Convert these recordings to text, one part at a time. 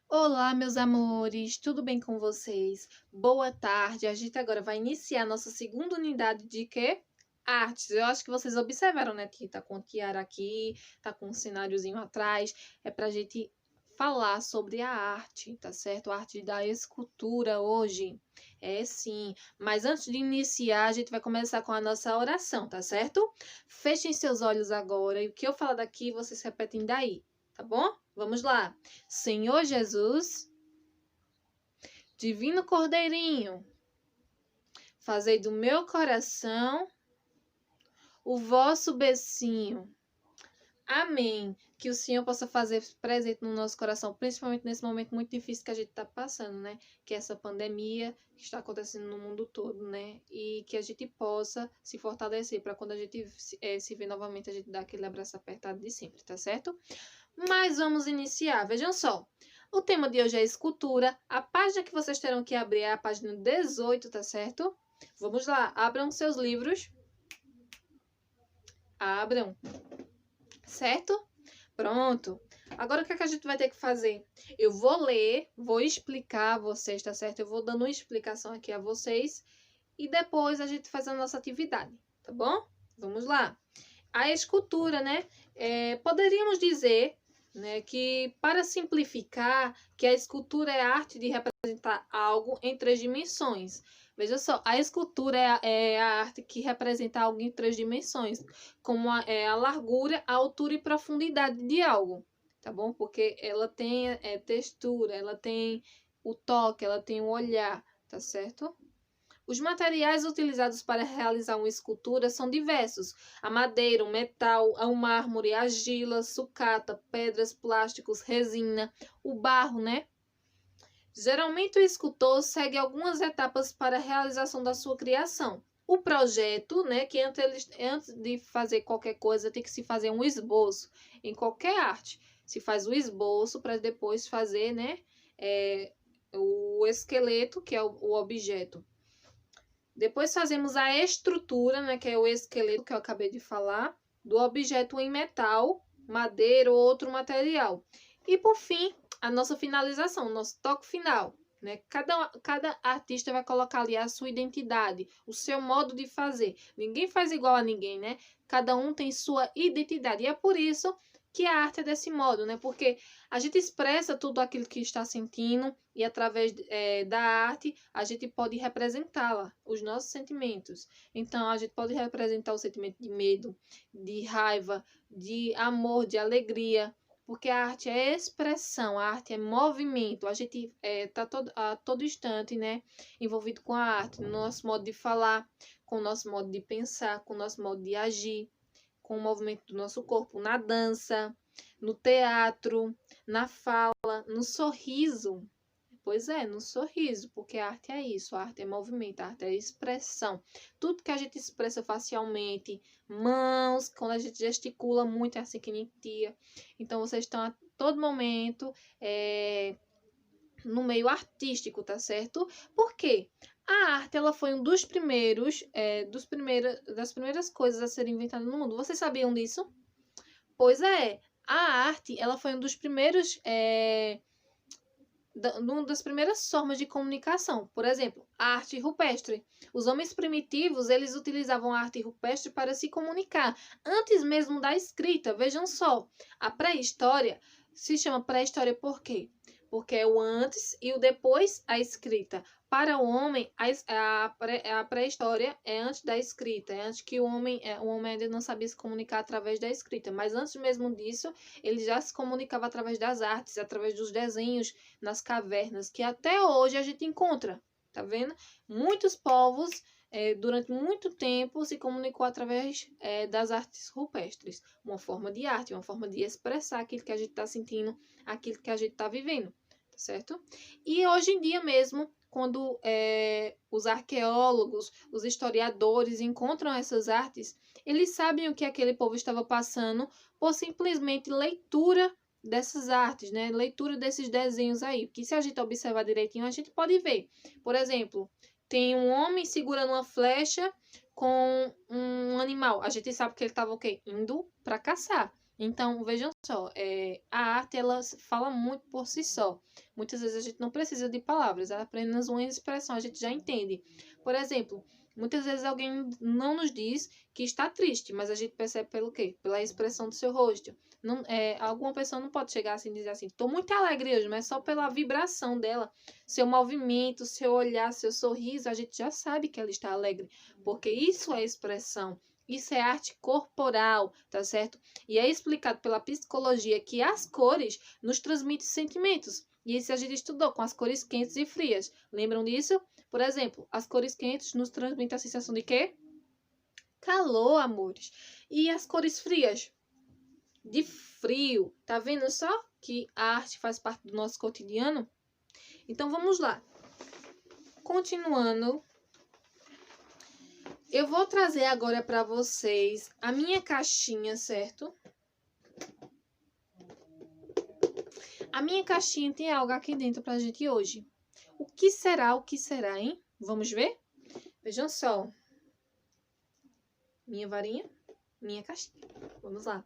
Olá, meus amores, tudo bem com vocês? Boa tarde. A gente agora vai iniciar a nossa segunda unidade de quê? Artes. Eu acho que vocês observaram, né? Que tá com tiara aqui, tá com um cenáriozinho atrás. É pra gente falar sobre a arte, tá certo? A arte da escultura hoje. É sim. Mas antes de iniciar, a gente vai começar com a nossa oração, tá certo? Fechem seus olhos agora e o que eu falar daqui, vocês repetem daí, tá bom? Vamos lá. Senhor Jesus, Divino Cordeirinho, fazei do meu coração o vosso becinho. Amém. Que o Senhor possa fazer presente no nosso coração, principalmente nesse momento muito difícil que a gente está passando, né? Que é essa pandemia que está acontecendo no mundo todo, né? E que a gente possa se fortalecer para quando a gente se ver novamente, a gente dar aquele abraço apertado de sempre, tá certo? Mas vamos iniciar. Vejam só. O tema de hoje é escultura. A página que vocês terão que abrir é a página 18, tá certo? Vamos lá. Abram seus livros. Abram. Certo? Pronto. Agora o que é que a gente vai ter que fazer? Eu vou ler, vou explicar a vocês, tá certo? Eu vou dando uma explicação aqui a vocês e depois a gente faz a nossa atividade, tá bom? Vamos lá. A escultura, né? Poderíamos dizer, né, que, para simplificar, que a escultura é a arte de representar algo em três dimensões. Veja só, a escultura é a arte que representa algo em três dimensões, como a largura, a altura e profundidade de algo, tá bom? Porque ela tem textura, ela tem o toque, ela tem o olhar, tá certo? Os materiais utilizados para realizar uma escultura são diversos: a madeira, o metal, o mármore, a argila, sucata, pedras, plásticos, resina, o barro, né? Geralmente o escultor segue algumas etapas para a realização da sua criação. O projeto, né, que antes de fazer qualquer coisa tem que se fazer um esboço. Em qualquer arte, se faz o esboço para depois fazer, né, o esqueleto, que é o objeto. Depois fazemos a estrutura, né, que é o esqueleto que eu acabei de falar, do objeto em metal, madeira ou outro material. E por fim, a nossa finalização, o nosso toque final. Né? Cada artista vai colocar ali a sua identidade, o seu modo de fazer. Ninguém faz igual a ninguém, né? Cada um tem sua identidade. E é por isso que a arte é desse modo, né? Porque a gente expressa tudo aquilo que está sentindo e através da arte a gente pode representá-la, os nossos sentimentos. Então, a gente pode representar o sentimento de medo, de raiva, de amor, de alegria, porque a arte é expressão, a arte é movimento. A gente está a todo instante, né, envolvido com a arte, no nosso modo de falar, com o nosso modo de pensar, com o nosso modo de agir, com o movimento do nosso corpo, na dança, no teatro, na fala, no sorriso. Pois é, no sorriso, porque a arte é isso, a arte é movimento, a arte é expressão. Tudo que a gente expressa facialmente, mãos, quando a gente gesticula muito, é assim que inicia. Então, vocês estão a todo momento no meio artístico, tá certo? Por quê? A arte, ela foi um dos primeiros, das primeiras coisas a serem inventadas no mundo. Vocês sabiam disso? Pois é, a arte, ela foi um dos primeiros uma das primeiras formas de comunicação. Por exemplo, a arte rupestre. Os homens primitivos, eles utilizavam a arte rupestre para se comunicar, antes mesmo da escrita. Vejam só, a pré-história se chama pré-história por quê? Porque é o antes e o depois a escrita. Para o homem, a pré-história é antes da escrita, é antes que o homem ainda não sabia se comunicar através da escrita. Mas antes mesmo disso, ele já se comunicava através das artes, através dos desenhos nas cavernas, que até hoje a gente encontra, tá vendo? Muitos povos, durante muito tempo, se comunicou através das artes rupestres. Uma forma de arte, uma forma de expressar aquilo que a gente está sentindo, aquilo que a gente está vivendo, tá certo? E hoje em dia mesmo, quando os arqueólogos, os historiadores encontram essas artes, eles sabem o que aquele povo estava passando por simplesmente leitura dessas artes, né? Leitura desses desenhos aí. Que se a gente observar direitinho, a gente pode ver. Por exemplo, tem um homem segurando uma flecha com um animal. A gente sabe que ele estava o quê? Indo para caçar. Então, vejam só, a arte, ela fala muito por si só. Muitas vezes a gente não precisa de palavras, apenas uma expressão a gente já entende. Por exemplo, muitas vezes alguém não nos diz que está triste, mas a gente percebe pelo quê? Pela expressão do seu rosto. Não, alguma pessoa não pode chegar assim e dizer assim, estou muito alegre hoje, mas só pela vibração dela, seu movimento, seu olhar, seu sorriso, a gente já sabe que ela está alegre, porque isso é expressão. Isso é arte corporal, tá certo? E é explicado pela psicologia que as cores nos transmitem sentimentos. E isso a gente estudou com as cores quentes e frias. Lembram disso? Por exemplo, as cores quentes nos transmitem a sensação de quê? Calor, amores. E as cores frias? De frio. Tá vendo só que a arte faz parte do nosso cotidiano? Então vamos lá. Continuando, eu vou trazer agora para vocês a minha caixinha, certo? A minha caixinha tem algo aqui dentro pra gente hoje. O que será, hein? Vamos ver? Vejam só. Minha varinha, minha caixinha. Vamos lá.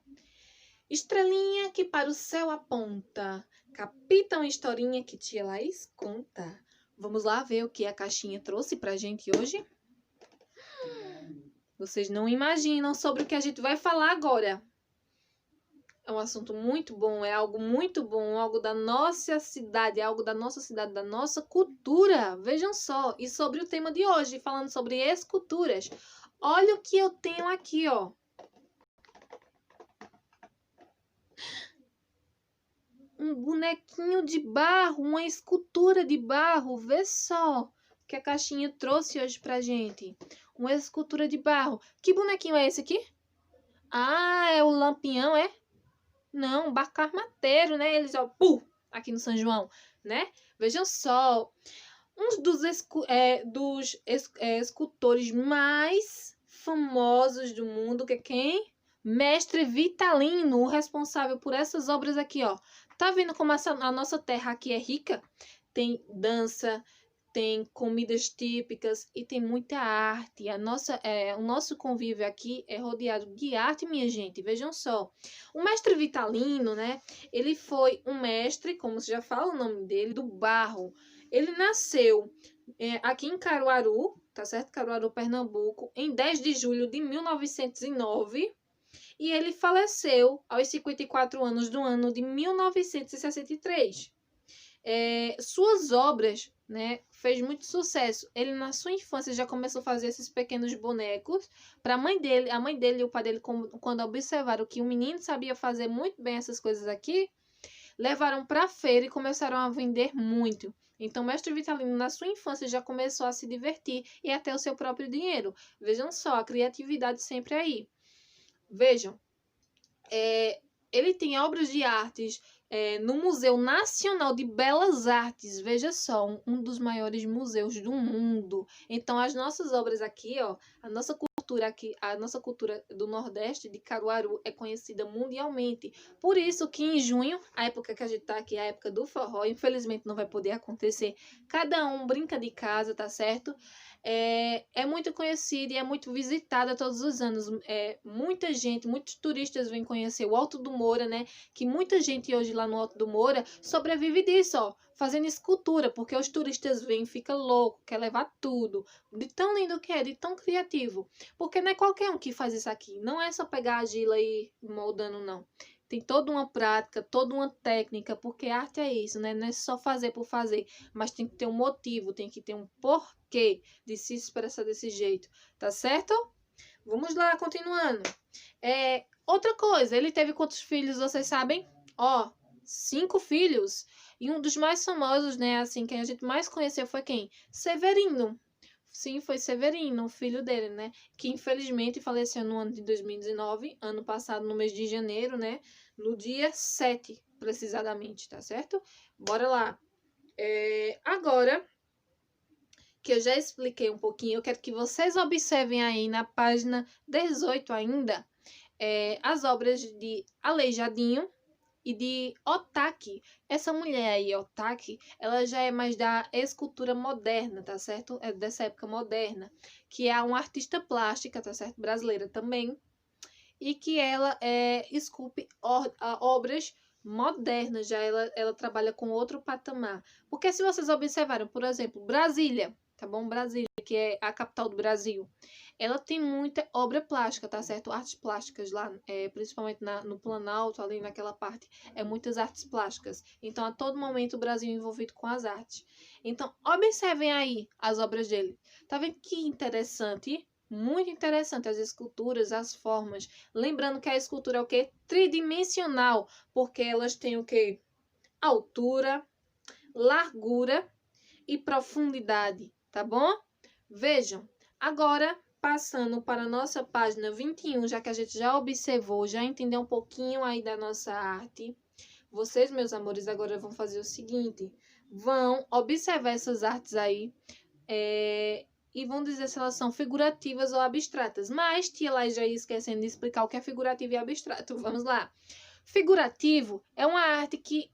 Estrelinha que para o céu aponta. Capita uma historinha que tia Laís conta. Vamos lá ver o que a caixinha trouxe pra gente hoje? Vocês não imaginam sobre o que a gente vai falar agora. É um assunto muito bom, é algo muito bom, algo da nossa cidade, da nossa cultura. Vejam só. E sobre o tema de hoje, falando sobre esculturas. Olha o que eu tenho aqui, ó. Um bonequinho de barro, uma escultura de barro. Vê só o que a caixinha trouxe hoje pra gente. Uma escultura de barro. Que bonequinho é esse aqui? Ah, é o Lampião, é? Não, barco armateiro, né? Eles, ó, aqui no São João, né? Vejam só, um dos escultores mais famosos do mundo, que é quem? Mestre Vitalino, o responsável por essas obras aqui, ó. Tá vendo como a nossa terra aqui é rica? Tem dança, tem comidas típicas e tem muita arte. O nosso convívio aqui é rodeado de arte, minha gente. Vejam só. O mestre Vitalino, né? Ele foi um mestre, como você já fala o nome dele, do barro. Ele nasceu aqui em Caruaru, tá certo? Caruaru, Pernambuco, em 10 de julho de 1909. E ele faleceu aos 54 anos do ano de 1963. Suas obras, né, fez muito sucesso. Ele na sua infância já começou a fazer esses pequenos bonecos para a mãe dele e o pai dele, quando observaram que o menino sabia fazer muito bem essas coisas aqui, levaram para a feira e começaram a vender muito. Então, o mestre Vitalino, na sua infância, já começou a se divertir e até o seu próprio dinheiro. Vejam só, a criatividade sempre aí. Vejam, ele tem obras de artes no Museu Nacional de Belas Artes. Veja só, um dos maiores museus do mundo. Então, as nossas obras aqui, ó, a nossa cultura do Nordeste, de Caruaru, é conhecida mundialmente. Por isso que em junho, a época que a gente tá aqui, a época do forró, infelizmente não vai poder acontecer. Cada um brinca de casa, tá certo? É muito conhecida e é muito visitada todos os anos. Muita gente, muitos turistas vêm conhecer o Alto do Moura, né? Que muita gente hoje lá no Alto do Moura sobrevive disso, ó, fazendo escultura, porque os turistas vêm, fica louco, quer levar tudo, de tão lindo que é, de tão criativo. Porque não é qualquer um que faz isso aqui, não é só pegar a argila e ir moldando, não. Tem toda uma prática, toda uma técnica, porque arte é isso, né? Não é só fazer por fazer, mas tem que ter um motivo, tem que ter um porquê de se expressar desse jeito, tá certo? Vamos lá, continuando. Outra coisa, ele teve quantos filhos, vocês sabem? Ó, 5 filhos. E um dos mais famosos, né, assim, que a gente mais conheceu foi quem? Severino. Sim, foi Severino, o filho dele, né? Que infelizmente faleceu no ano de 2019, ano passado, no mês de janeiro, né? No dia 7, precisamente, tá certo? Bora lá. Agora que eu já expliquei um pouquinho, eu quero que vocês observem aí na página 18 ainda, as obras de Aleijadinho e de Otaki. Essa mulher aí, Otaki, ela já é mais da escultura moderna, tá certo? É dessa época moderna, que é uma artista plástica, tá certo? Brasileira também. e que ela esculpe obras modernas, já ela trabalha com outro patamar. Porque se vocês observaram, por exemplo, Brasília, tá bom? Brasília, que é a capital do Brasil, ela tem muita obra plástica, tá certo? Artes plásticas lá, principalmente no Planalto, ali naquela parte, muitas artes plásticas. Então, a todo momento, o Brasil é envolvido com as artes. Então, observem aí as obras dele. Tá vendo que interessante? Muito interessante as esculturas, as formas. Lembrando que a escultura é o quê? Tridimensional, porque elas têm o quê? Altura, largura e profundidade, tá bom? Vejam, agora passando para a nossa página 21, já que a gente já observou, já entendeu um pouquinho aí da nossa arte. Vocês, meus amores, agora vão fazer o seguinte, vão observar essas artes aí, e vão dizer se elas são figurativas ou abstratas. Mas tia Laís já ia esquecendo de explicar o que é figurativo e abstrato. Vamos lá. Figurativo é uma arte que,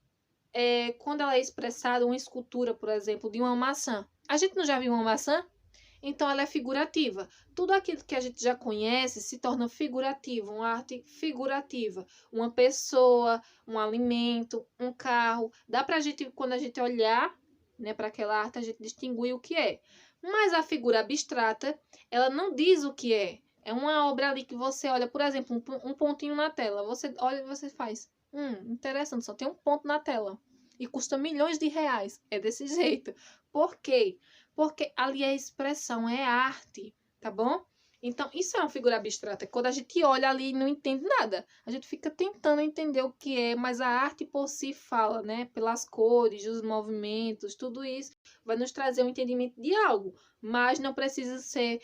quando ela é expressada, uma escultura, por exemplo, de uma maçã. A gente não já viu uma maçã? Então, ela é figurativa. Tudo aquilo que a gente já conhece se torna figurativo, uma arte figurativa. Uma pessoa, um alimento, um carro. Dá pra gente, quando a gente olhar, né, para aquela arte, a gente distinguir o que é. Mas a figura abstrata, ela não diz o que é. É uma obra ali que você olha, por exemplo, um pontinho na tela. Você olha e você faz. Interessante, só tem um ponto na tela. E custa milhões de reais. É desse jeito. Por quê? Porque ali é expressão, é arte, tá bom? Então, isso é uma figura abstrata. Quando a gente olha ali e não entende nada, a gente fica tentando entender o que é, mas a arte por si fala, né? Pelas cores, os movimentos, tudo isso vai nos trazer um entendimento de algo, mas não precisa ser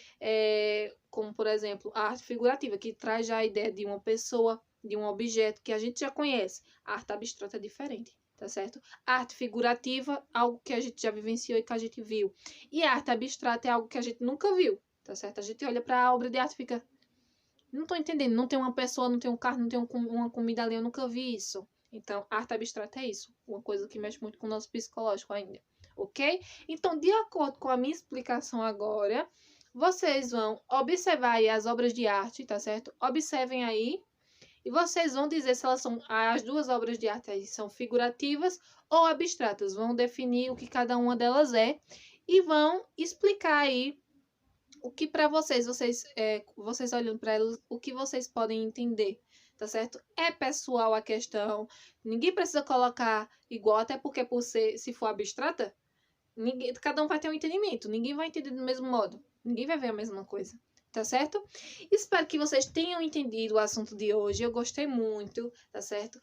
como, por exemplo, a arte figurativa, que traz já a ideia de uma pessoa, de um objeto que a gente já conhece. A arte abstrata é diferente, tá certo? A arte figurativa, algo que a gente já vivenciou e que a gente viu. E a arte abstrata é algo que a gente nunca viu, tá certo? A gente olha para a obra de arte e fica, não tô entendendo, não tem uma pessoa, não tem um carro, não tem uma comida ali, eu nunca vi isso. Então, arte abstrata é isso, uma coisa que mexe muito com o nosso psicológico ainda, ok? Então, de acordo com a minha explicação agora, vocês vão observar aí as obras de arte, tá certo? Observem aí e vocês vão dizer se elas são, as duas obras de arte aí são figurativas ou abstratas. Vão definir o que cada uma delas é e vão explicar aí o que para vocês olhando para elas, o que vocês podem entender, tá certo? É pessoal a questão. Ninguém precisa colocar igual, até porque se for abstrata, cada um vai ter um entendimento. Ninguém vai entender do mesmo modo. Ninguém vai ver a mesma coisa. Tá certo? Espero que vocês tenham entendido o assunto de hoje. Eu gostei muito, tá certo?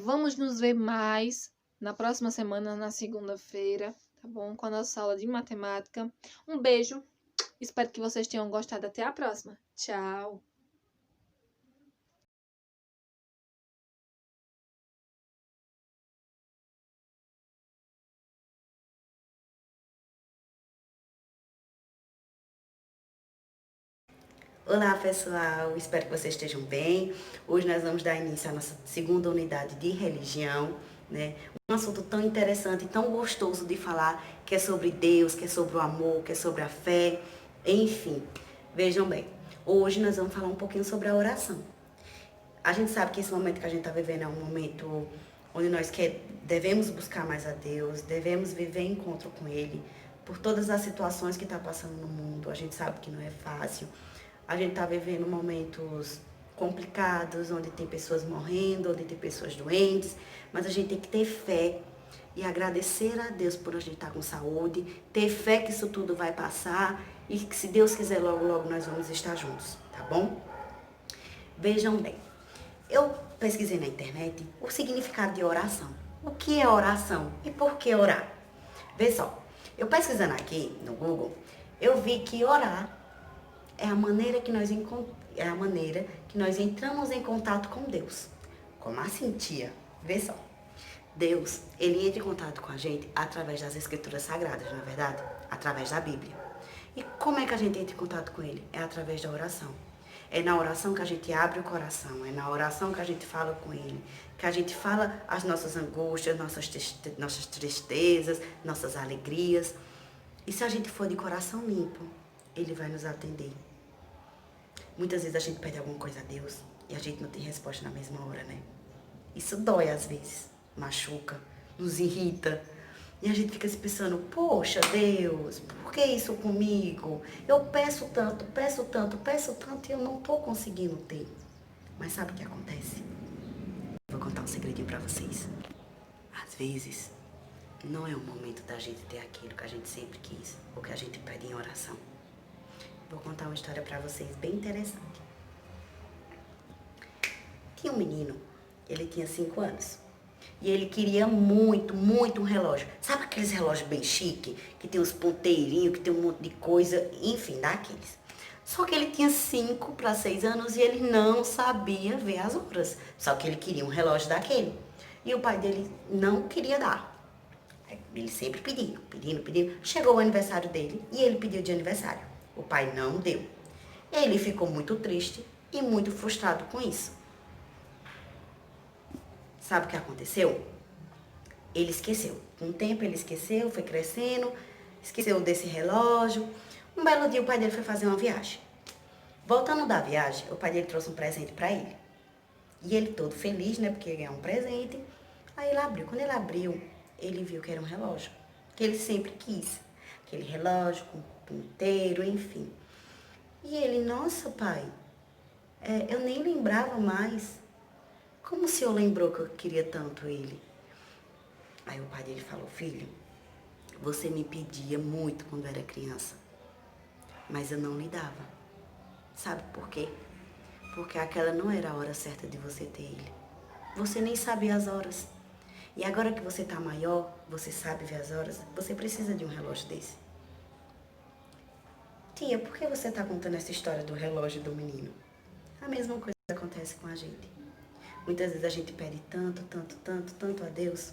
Vamos nos ver mais na próxima semana, na segunda-feira, tá bom? Com a nossa aula de matemática. Um beijo. Espero que vocês tenham gostado. Até a próxima. Tchau! Olá pessoal, espero que vocês estejam bem. Hoje nós vamos dar início à nossa segunda unidade de religião, né? Um assunto tão interessante, tão gostoso de falar, que é sobre Deus, que é sobre o amor, que é sobre a fé, enfim. Vejam bem, hoje nós vamos falar um pouquinho sobre a oração. A gente sabe que esse momento que a gente está vivendo é um momento onde nós devemos buscar mais a Deus, devemos viver em encontro com Ele, por todas as situações que está passando no mundo. A gente sabe que não é fácil. A gente está vivendo momentos complicados, onde tem pessoas morrendo, onde tem pessoas doentes, mas a gente tem que ter fé e agradecer a Deus por a gente estar com saúde, ter fé que isso tudo vai passar e que, se Deus quiser, logo, logo nós vamos estar juntos, tá bom? Vejam bem, eu pesquisei na internet o significado de oração. O que é oração e por que orar? Vê só, eu pesquisando aqui no Google, eu vi que orar é a maneira que nós entramos em contato com Deus. Como assim, tia? Vê só. Deus, ele entra em contato com a gente através das escrituras sagradas, não é verdade? Através da Bíblia. E como é que a gente entra em contato com ele? É através da oração. É na oração que a gente abre o coração, é na oração que a gente fala com ele, que a gente fala as nossas angústias, nossas tristezas, nossas alegrias. E se a gente for de coração limpo, ele vai nos atender. Muitas vezes a gente pede alguma coisa a Deus e a gente não tem resposta na mesma hora, né? Isso dói às vezes, machuca, nos irrita. E a gente fica se pensando, poxa Deus, por que isso comigo? Eu peço tanto, peço tanto, peço tanto e eu não tô conseguindo ter. Mas sabe o que acontece? Vou contar um segredinho pra vocês. Às vezes, não é o momento da gente ter aquilo que a gente sempre quis, ou que a gente pede em oração. Vou contar uma história pra vocês bem interessante. Tinha um menino, ele tinha 5 anos. E ele queria muito, muito um relógio. Sabe aqueles relógios bem chique? Que tem os ponteirinhos, que tem um monte de coisa, enfim, daqueles. Só que ele tinha 5 para 6 anos e ele não sabia ver as horas. Só que ele queria um relógio daquele. E o pai dele não queria dar. Ele sempre pedindo, pedindo, pedindo. Chegou o aniversário dele e ele pediu de aniversário. O pai não deu. Ele ficou muito triste e muito frustrado com isso. Sabe o que aconteceu? Ele esqueceu. Com o tempo ele esqueceu, foi crescendo, esqueceu desse relógio. Um belo dia o pai dele foi fazer uma viagem. Voltando da viagem, o pai dele trouxe um presente para ele. E ele todo feliz, né, porque ia ganhar um presente. Aí ele abriu. Quando ele abriu, ele viu que era um relógio. Que ele sempre quis. Aquele relógio com ponteiro, enfim. E ele, nossa pai, eu nem lembrava mais. Como o senhor lembrou que eu queria tanto ele? Aí o pai dele falou, filho, você me pedia muito quando era criança, mas eu não lhe dava. Sabe por quê? Porque aquela não era a hora certa de você ter ele. Você nem sabia as horas. E agora que você está maior, você sabe ver as horas, você precisa de um relógio desse. Tia, por que você está contando essa história do relógio do menino? A mesma coisa acontece com a gente. Muitas vezes a gente pede tanto, tanto, tanto, tanto a Deus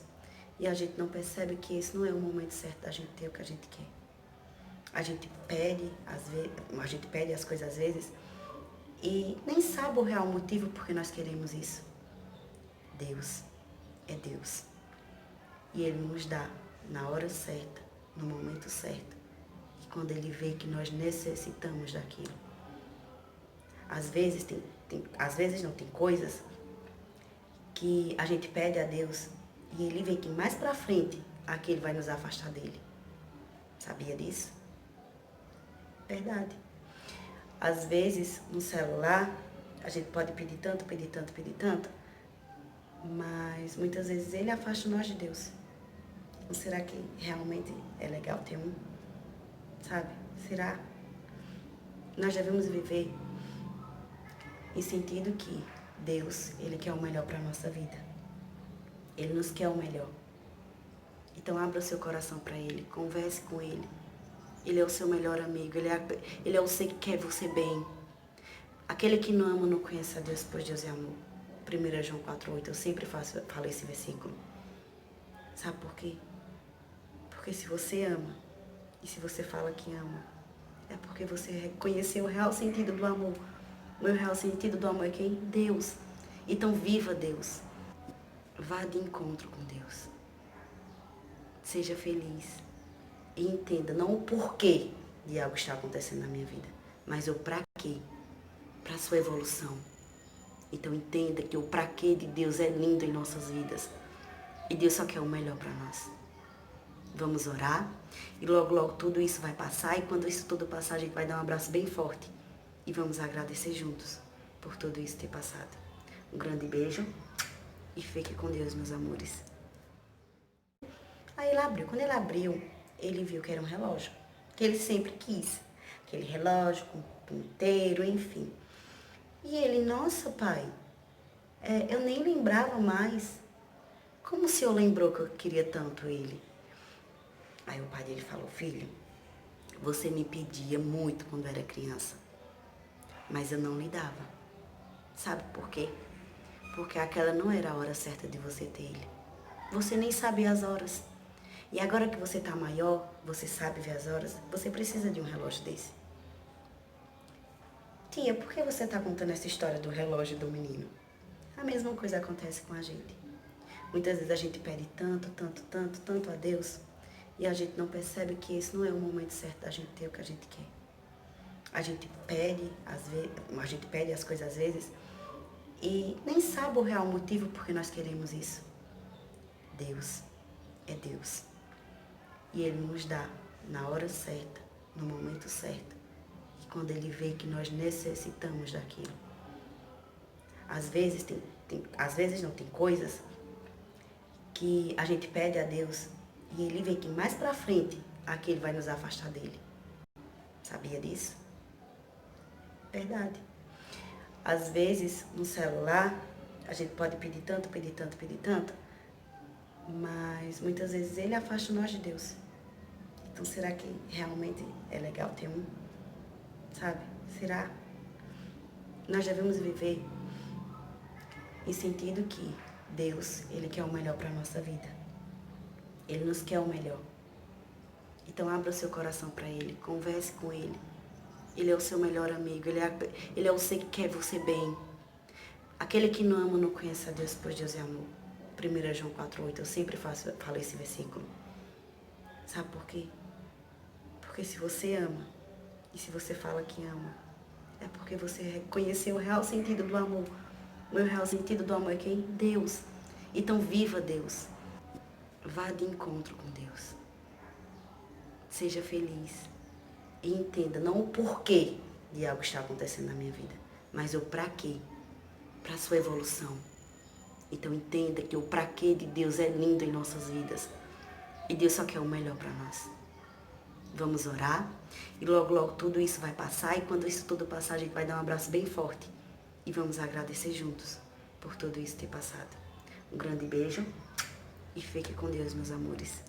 e a gente não percebe que esse não é o momento certo da gente ter o que a gente quer. A gente pede, as coisas às vezes e nem sabe o real motivo porque nós queremos isso. Deus é Deus. E Ele nos dá na hora certa, no momento certo. E quando Ele vê que nós necessitamos daquilo. Às vezes tem coisas que a gente pede a Deus e Ele vê que mais pra frente aquilo vai nos afastar dele. Sabia disso? Verdade. Às vezes, no celular, a gente pode pedir tanto, pedir tanto, pedir tanto, mas muitas vezes ele afasta nós de Deus. Ou será que realmente é legal ter um? Sabe? Será? Nós devemos viver em sentido que Deus, Ele quer o melhor para a nossa vida. Ele nos quer o melhor. Então abra o seu coração para Ele, converse com Ele. Ele é o seu melhor amigo, ele é o ser que quer você bem. Aquele que não ama não conhece a Deus, pois Deus é amor. 1 João 4,8, eu sempre falo esse versículo. Sabe por quê? Porque se você ama, e se você fala que ama, é porque você reconheceu o real sentido do amor. O meu real sentido do amor é quem? Deus. Então viva Deus. Vá de encontro com Deus. Seja feliz. E entenda não o porquê de algo estar acontecendo na minha vida, mas o pra quê. Para a sua evolução. Então entenda que o pra quê de Deus é lindo em nossas vidas. E Deus só quer o melhor para nós. Vamos orar e logo, logo tudo isso vai passar. E quando isso tudo passar, a gente vai dar um abraço bem forte. E vamos agradecer juntos por tudo isso ter passado. Um grande beijo e fique com Deus, meus amores. Aí ele abriu. Quando ele abriu, ele viu que era um relógio. Que ele sempre quis. Aquele relógio com ponteiro, enfim. E ele, nossa pai, eu nem lembrava mais. Como o senhor lembrou que eu queria tanto ele? Aí o pai dele falou, filho, você me pedia muito quando era criança, mas eu não lhe dava. Sabe por quê? Porque aquela não era a hora certa de você ter ele. Você nem sabia as horas. E agora que você está maior, você sabe ver as horas, você precisa de um relógio desse. Tia, por que você está contando essa história do relógio do menino? A mesma coisa acontece com a gente. Muitas vezes a gente pede tanto, tanto, tanto, tanto a Deus e a gente não percebe que esse não é o momento certo da gente ter o que a gente quer. a gente pede, as coisas às vezes e nem sabe o real motivo porque nós queremos isso. Deus é Deus. E Ele nos dá na hora certa, no momento certo. E quando Ele vê que nós necessitamos daquilo. Às vezes tem coisas que a gente pede a Deus e Ele vê que mais pra frente aquilo vai nos afastar dele. Sabia disso? Verdade. Às vezes, no celular, a gente pode pedir tanto, mas muitas vezes ele afasta nós de Deus. Então, será que realmente é legal ter um? Sabe? Será? Nós devemos viver em sentido que Deus, Ele quer o melhor para a nossa vida. Ele nos quer o melhor. Então, abra o seu coração para Ele, converse com Ele. Ele é o seu melhor amigo, ele é o ser que quer você bem. Aquele que não ama não conhece a Deus, pois Deus é amor. 1 João 4,8, eu sempre falo esse versículo. Sabe por quê? Porque se você ama, e se você fala que ama, é porque você reconheceu o real sentido do amor. O meu real sentido do amor é quem? Deus. Então viva Deus. Vá de encontro com Deus. Seja feliz. E entenda, não o porquê de algo estar acontecendo na minha vida, mas o pra quê. Para a sua evolução. Então entenda que o pra quê de Deus é lindo em nossas vidas. E Deus só quer o melhor para nós. Vamos orar. E logo, logo tudo isso vai passar. E quando isso tudo passar, a gente vai dar um abraço bem forte. E vamos agradecer juntos por tudo isso ter passado. Um grande beijo. E fique com Deus, meus amores.